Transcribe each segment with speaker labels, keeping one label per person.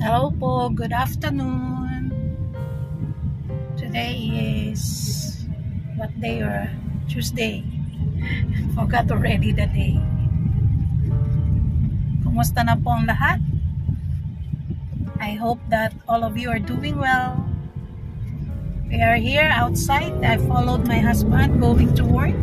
Speaker 1: Hello po, good afternoon. Today is what day or Tuesday? Forgot already the day. Kumusta na po ang lahat? I hope that all of you are doing well. We are here outside. I followed my husband going to work.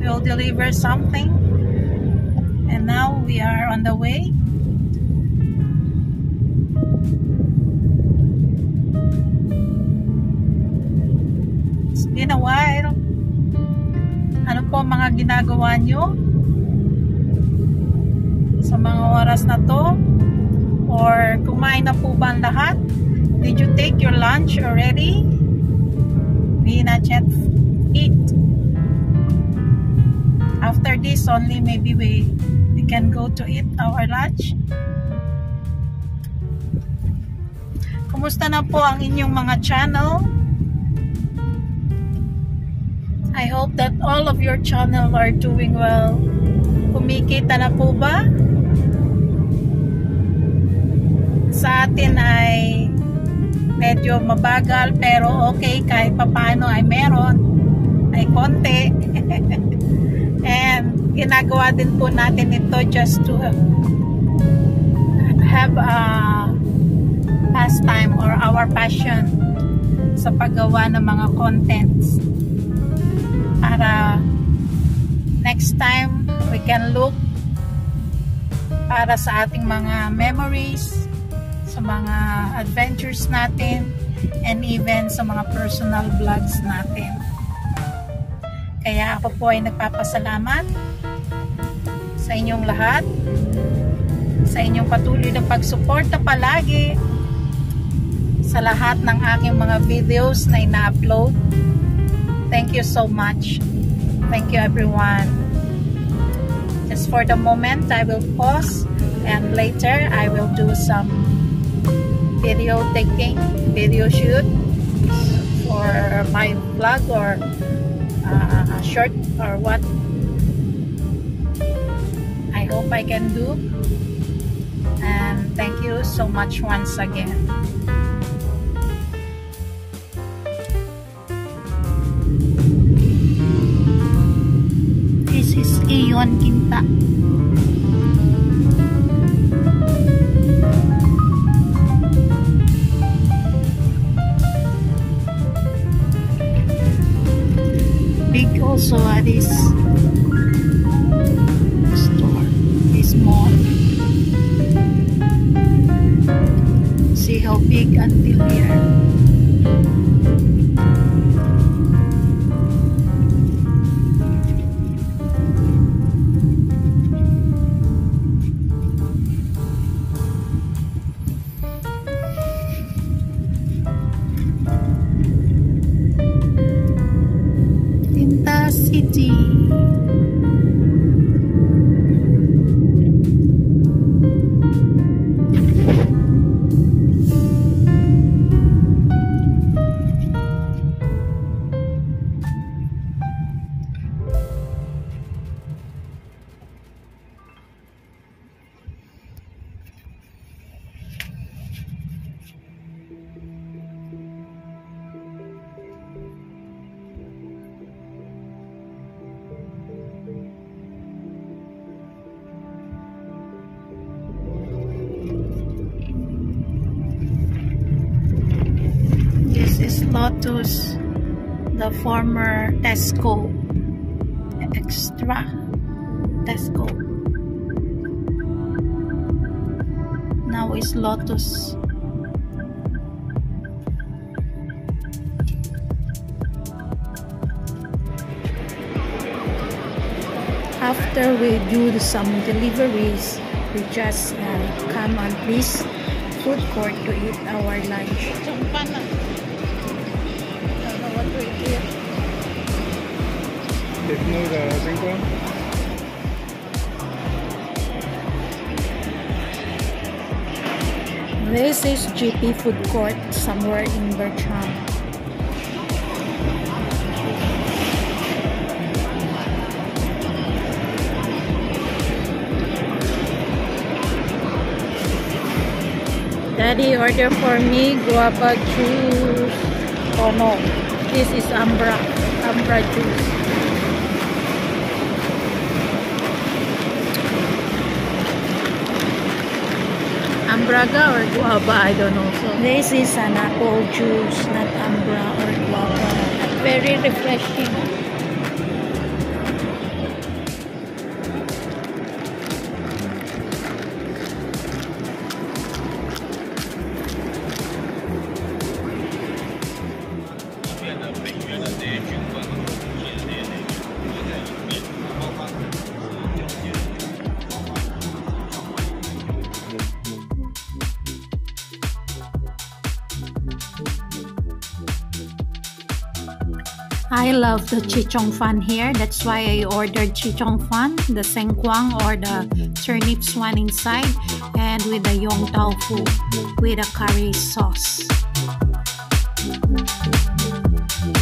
Speaker 1: We'll deliver something. And now we are on the way. It's been a while. Ano po mga ginagawa nyo sa mga oras na to? Or kumain na po ba ang lahat? Did you take your lunch already? We not yet eat. After this only maybe we can go to eat our lunch. Kumusta na po ang inyong mga channel? I hope that all of your channel are doing well. Kumikita na po ba? Sa atin ay medyo mabagal pero okay, kahit papaano ay meron, ay konti. And ginagawa din po natin ito just to have a pastime or our passion sa paggawa ng mga contents. Para next time we can look para sa ating mga memories, sa mga adventures natin, and even sa mga personal vlogs natin. Kaya ako po ay nagpapasalamat sa inyong lahat, sa inyong patuloy na pagsuporta palagi sa lahat ng aking mga videos na ina-upload. Thank you so much. Thank you everyone. Just for the moment, I will pause and later I will do some video taking, video shoot for my vlog or short or what I hope I can do. And thank you so much once again. This is Iyon Kinta. Big also this store, this mall. See how big until here. City. Lotus, the former Tesco, extra Tesco, now is Lotus. After we do some deliveries, we just come on this food court to eat our lunch. I don't know what to eat. This is GP Food Court somewhere in Bertram. Daddy ordered for me guava juice. Oh no, this is Ambra juice. Ambraga or guava, I don't know. So this is an apple juice, not Ambra or guava. Very refreshing. I love the chichong fan here. That's why I ordered chichong fan, the sengkwang or the turnips one inside, and with the yong tofu with a curry sauce.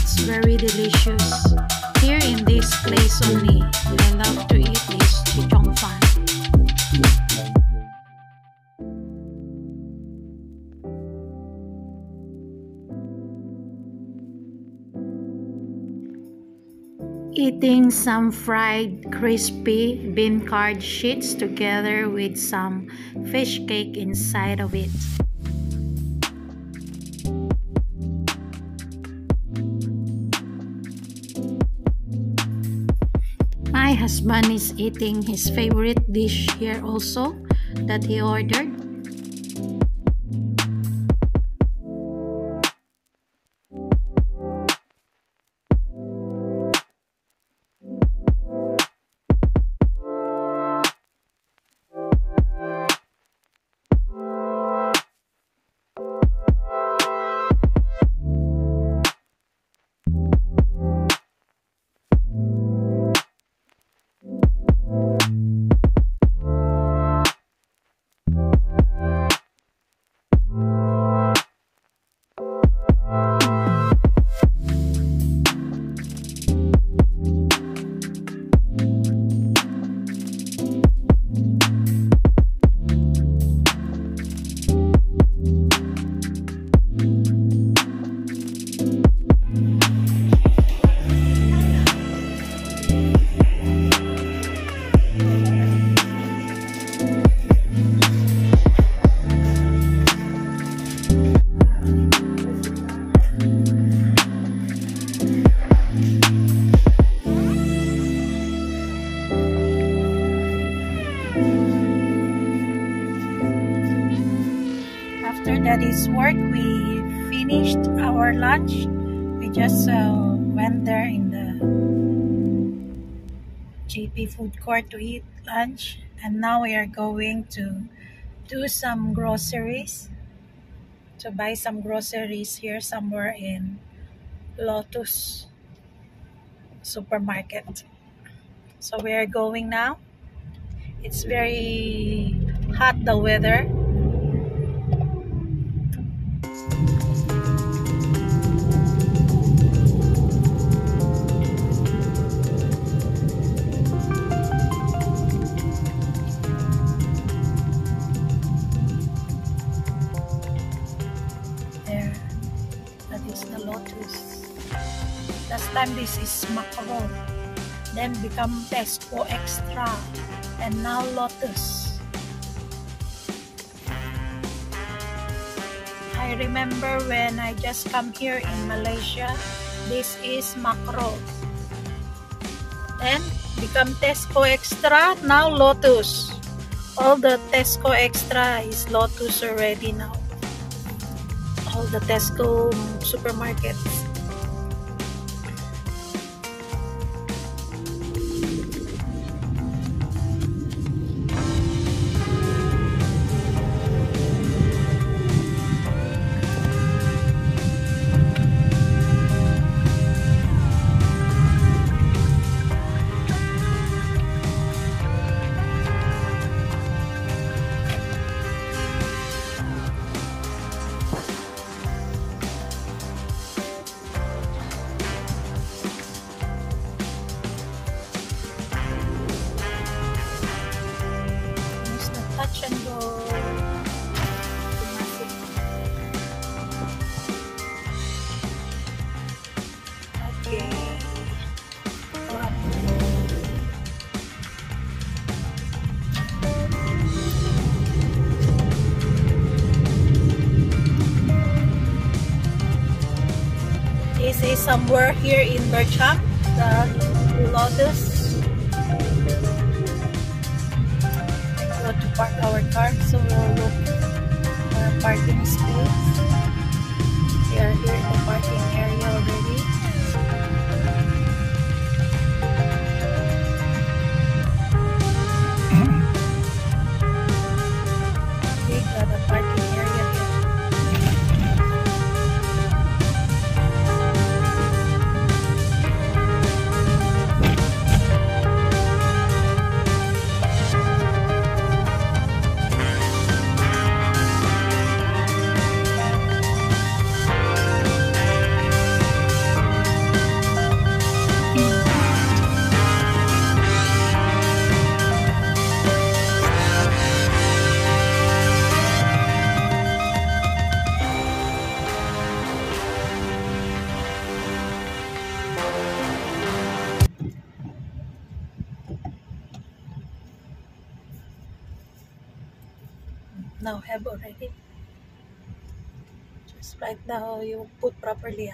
Speaker 1: It's very delicious. Here in this place only, I love to eat this chichong fan. Eating some fried crispy bean curd sheets together with some fish cake inside of it. My husband is eating his favorite dish here also that he ordered. After Daddy's work, we finished our lunch. We just went there in the GP food court to eat lunch, and now we are going to do some groceries, to buy some groceries here somewhere in Lotus supermarket. So we are going now. It's very hot, the weather. There, that is the Lotus. Last time this is Macro, then become Tesco Extra, and now Lotus. I remember when I just come here in Malaysia, this is Macro. Then become Tesco Extra, now Lotus. All the Tesco Extra is Lotus already now. All the Tesco supermarkets. somewhere here in Berchak, the Lotus. We go to park our car, so we'll look for a parking space. We are here in the parking area already. We got a parking area here. Now have already. Just right now you put properly.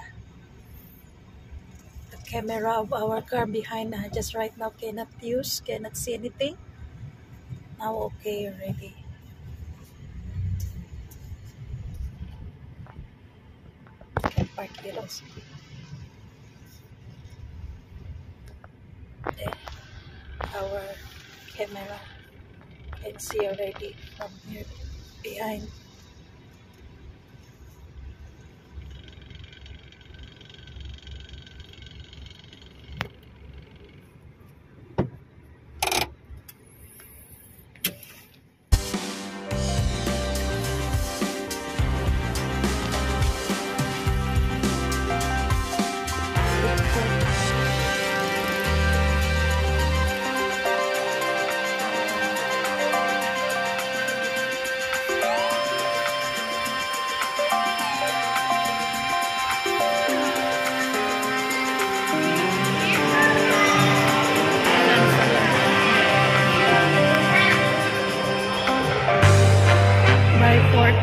Speaker 1: The camera of our car behind just right now cannot use, cannot see anything. Now okay already. Can park here also. Then our camera can see already from here behind.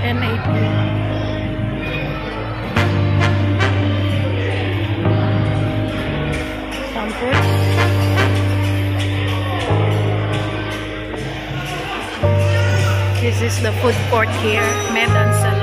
Speaker 1: And 18. Comfort. This is the food court here, Medan Salad.